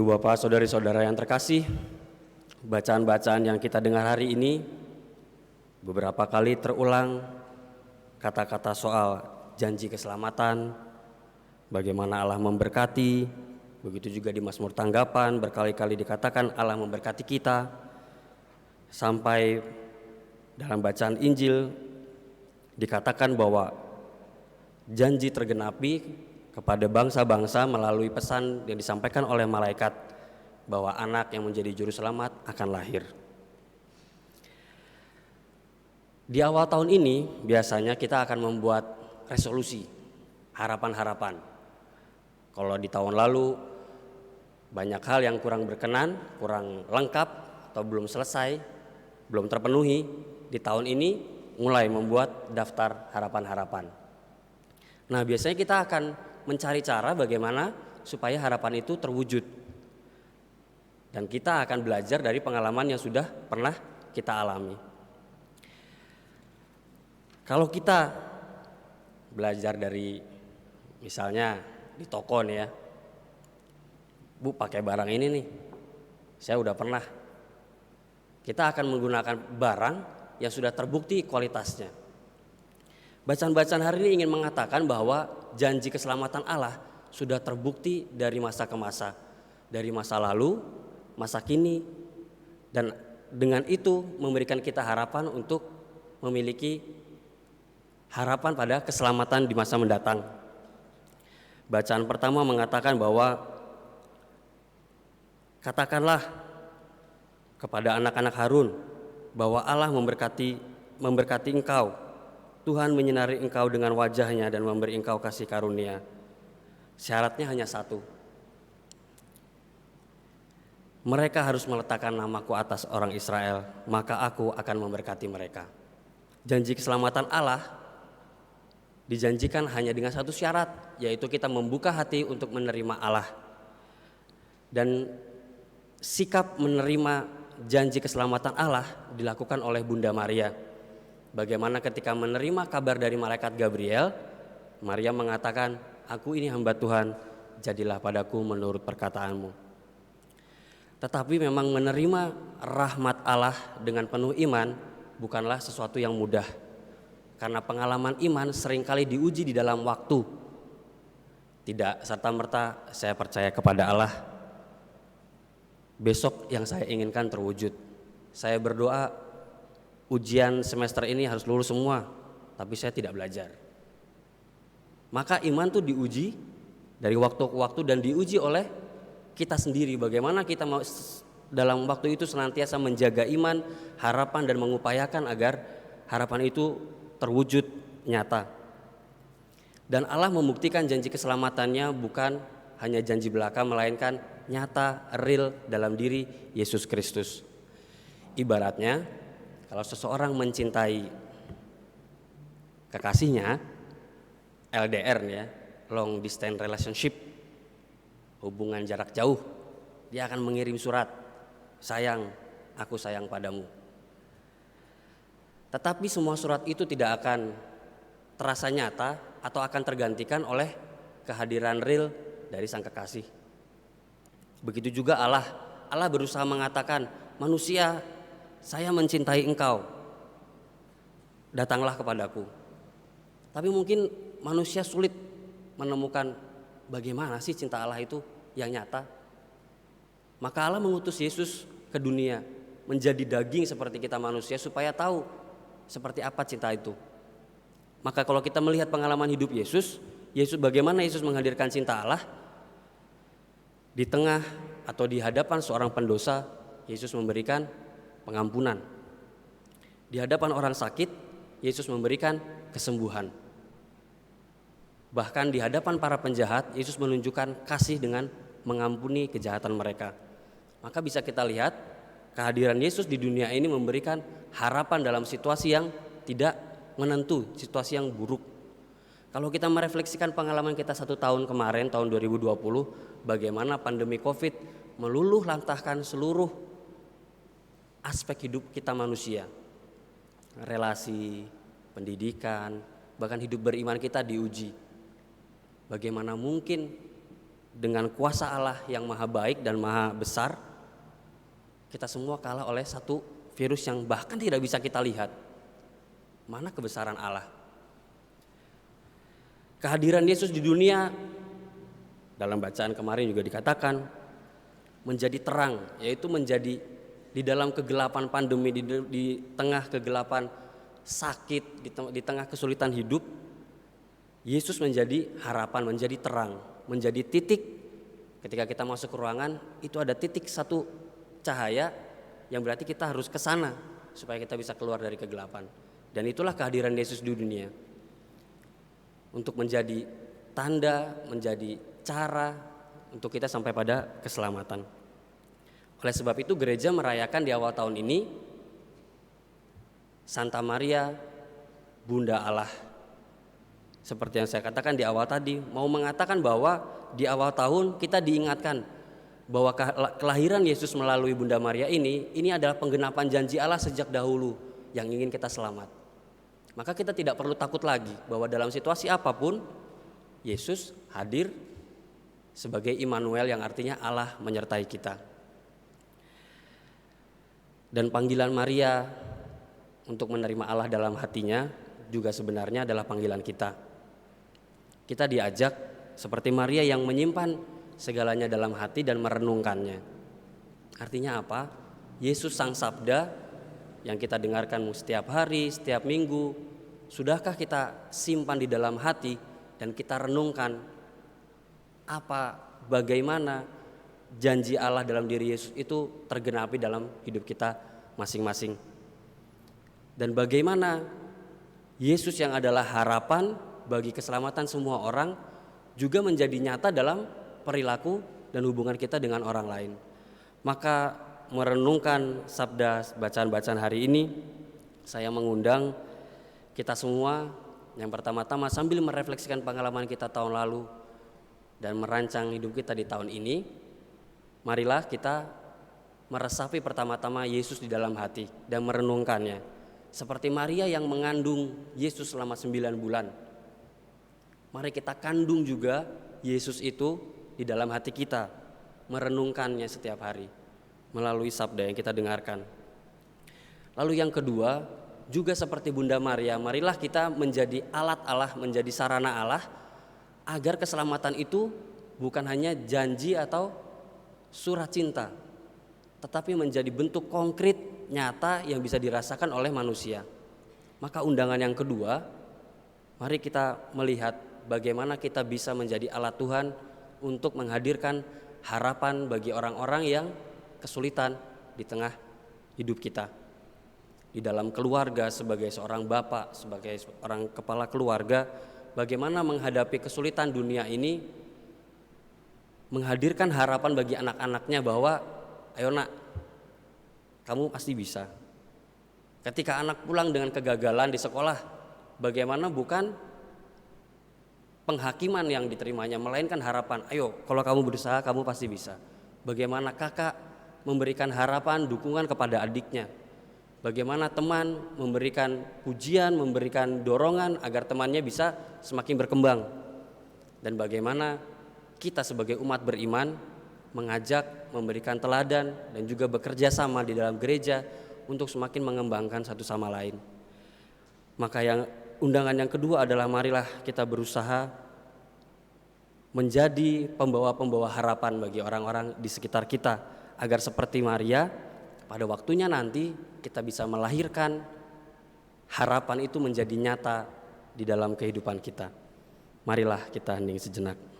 Ibu bapak, saudari-saudara yang terkasih, bacaan-bacaan yang kita dengar hari ini beberapa kali terulang kata-kata soal janji keselamatan, bagaimana Allah memberkati. Begitu juga di Mazmur Tanggapan berkali-kali dikatakan Allah memberkati kita. Sampai dalam bacaan Injil dikatakan bahwa janji tergenapi kepada bangsa-bangsa melalui pesan yang disampaikan oleh malaikat bahwa anak yang menjadi juru selamat akan lahir. Di awal tahun ini biasanya kita akan membuat resolusi, harapan-harapan. Kalau di tahun lalu banyak hal yang kurang berkenan, kurang lengkap atau belum selesai, belum terpenuhi, di tahun ini mulai membuat daftar harapan-harapan. Nah, biasanya kita akan mencari cara bagaimana supaya harapan itu terwujud. Dan kita akan belajar dari pengalaman yang sudah pernah kita alami. Kalau kita belajar dari misalnya di toko nih ya, Bu pakai barang ini nih, saya udah pernah. Kita akan menggunakan barang yang sudah terbukti kualitasnya. Bacaan-bacaan hari ini ingin mengatakan bahwa janji keselamatan Allah sudah terbukti dari masa ke masa, dari masa lalu, masa kini, dan dengan itu memberikan kita harapan untuk memiliki harapan pada keselamatan di masa mendatang. Bacaan pertama mengatakan bahwa katakanlah kepada anak-anak Harun bahwa Allah memberkati engkau. Tuhan menyinari engkau dengan wajahnya dan memberi engkau kasih karunia. Syaratnya hanya satu. Mereka harus meletakkan namaku atas orang Israel, maka aku akan memberkati mereka. Janji keselamatan Allah dijanjikan hanya dengan satu syarat, yaitu kita membuka hati untuk menerima Allah. Dan sikap menerima janji keselamatan Allah dilakukan oleh Bunda Maria. Bagaimana ketika menerima kabar dari malaikat Gabriel, Maria mengatakan, "Aku ini hamba Tuhan, jadilah padaku menurut perkataanmu." Tetapi memang menerima rahmat Allah dengan penuh iman bukanlah sesuatu yang mudah. Karena pengalaman iman seringkali diuji di dalam waktu. Tidak serta-merta saya percaya kepada Allah, besok yang saya inginkan terwujud. Saya berdoa ujian semester ini harus lulus semua, tapi saya tidak belajar. Maka iman itu diuji dari waktu ke waktu dan diuji oleh kita sendiri. Bagaimana kita mau dalam waktu itu senantiasa menjaga iman, harapan dan mengupayakan agar harapan itu terwujud nyata. Dan Allah membuktikan janji keselamatannya bukan hanya janji belaka, melainkan nyata, real dalam diri Yesus Kristus. Ibaratnya kalau seseorang mencintai kekasihnya, LDR ya, long distance relationship, hubungan jarak jauh, dia akan mengirim surat, "Sayang, aku sayang padamu." Tetapi semua surat itu tidak akan terasa nyata atau akan tergantikan oleh kehadiran real dari sang kekasih. Begitu juga Allah berusaha mengatakan, "Manusia, saya mencintai engkau, datanglah kepadaku." Tapi mungkin manusia sulit menemukan bagaimana sih cinta Allah itu yang nyata. Maka Allah mengutus Yesus ke dunia menjadi daging seperti kita manusia supaya tahu seperti apa cinta itu. Maka kalau kita melihat pengalaman hidup Yesus bagaimana Yesus menghadirkan cinta Allah di tengah atau di hadapan seorang pendosa, Yesus memberikan pengampunan. Di hadapan orang sakit, Yesus memberikan kesembuhan. Bahkan di hadapan para penjahat, Yesus menunjukkan kasih dengan mengampuni kejahatan mereka. Maka bisa kita lihat kehadiran Yesus di dunia ini memberikan harapan dalam situasi yang tidak menentu, situasi yang buruk. Kalau kita merefleksikan pengalaman kita 1 tahun kemarin, tahun 2020, bagaimana pandemi COVID meluluh lantahkan seluruh aspek hidup kita manusia. Relasi, pendidikan, bahkan hidup beriman kita diuji. Bagaimana mungkin dengan kuasa Allah yang maha baik dan maha besar, kita semua kalah oleh satu virus yang bahkan tidak bisa kita lihat. Mana kebesaran Allah? Kehadiran Yesus di dunia, dalam bacaan kemarin juga dikatakan, menjadi terang, yaitu menjadi di dalam kegelapan pandemi, di tengah kegelapan sakit, di tengah kesulitan hidup, Yesus menjadi harapan, menjadi terang, menjadi titik. Ketika kita masuk ke ruangan, itu ada titik satu cahaya yang berarti kita harus ke sana supaya kita bisa keluar dari kegelapan. Dan itulah kehadiran Yesus di dunia, untuk menjadi tanda, menjadi cara untuk kita sampai pada keselamatan. Oleh sebab itu gereja merayakan di awal tahun ini Santa Maria, Bunda Allah. Seperti yang saya katakan di awal tadi, mau mengatakan bahwa di awal tahun kita diingatkan bahwa kelahiran Yesus melalui Bunda Maria ini adalah penggenapan janji Allah sejak dahulu yang ingin kita selamat. Maka kita tidak perlu takut lagi bahwa dalam situasi apapun Yesus hadir sebagai Immanuel, yang artinya Allah menyertai kita. Dan panggilan Maria untuk menerima Allah dalam hatinya juga sebenarnya adalah panggilan kita. Kita diajak seperti Maria yang menyimpan segalanya dalam hati dan merenungkannya. Artinya apa? Yesus Sang Sabda yang kita dengarkan setiap hari, setiap minggu, sudahkah kita simpan di dalam hati dan kita renungkan bagaimana janji Allah dalam diri Yesus itu tergenapi dalam hidup kita masing-masing. Dan bagaimana Yesus yang adalah harapan bagi keselamatan semua orang juga menjadi nyata dalam perilaku dan hubungan kita dengan orang lain. Maka merenungkan sabda bacaan-bacaan hari ini, saya mengundang kita semua yang pertama-tama sambil merefleksikan pengalaman kita tahun lalu dan merancang hidup kita di tahun ini, marilah kita meresapi pertama-tama Yesus di dalam hati dan merenungkannya. Seperti Maria yang mengandung Yesus selama 9 bulan, mari kita kandung juga Yesus itu di dalam hati kita, merenungkannya setiap hari melalui sabda yang kita dengarkan. Lalu yang kedua, juga seperti Bunda Maria, marilah kita menjadi alat Allah, menjadi sarana Allah, agar keselamatan itu bukan hanya janji atau surat cinta, tetapi menjadi bentuk konkret nyata yang bisa dirasakan oleh manusia. Maka undangan yang kedua, mari kita melihat bagaimana kita bisa menjadi alat Tuhan untuk menghadirkan harapan bagi orang-orang yang kesulitan di tengah hidup kita. Di dalam keluarga, sebagai seorang bapak, sebagai seorang kepala keluarga, bagaimana menghadapi kesulitan dunia ini, menghadirkan harapan bagi anak-anaknya bahwa ayo nak, kamu pasti bisa. Ketika anak pulang dengan kegagalan di sekolah, bagaimana bukan penghakiman yang diterimanya, melainkan harapan, ayo kalau kamu berusaha kamu pasti bisa. Bagaimana kakak memberikan harapan, dukungan kepada adiknya. Bagaimana teman memberikan pujian, memberikan dorongan agar temannya bisa semakin berkembang. Dan bagaimana kita sebagai umat beriman mengajak, memberikan teladan dan juga bekerja sama di dalam gereja untuk semakin mengembangkan satu sama lain. Maka undangan yang kedua adalah marilah kita berusaha menjadi pembawa-pembawa harapan bagi orang-orang di sekitar kita, agar seperti Maria pada waktunya nanti kita bisa melahirkan harapan itu menjadi nyata di dalam kehidupan kita. Marilah kita hening sejenak.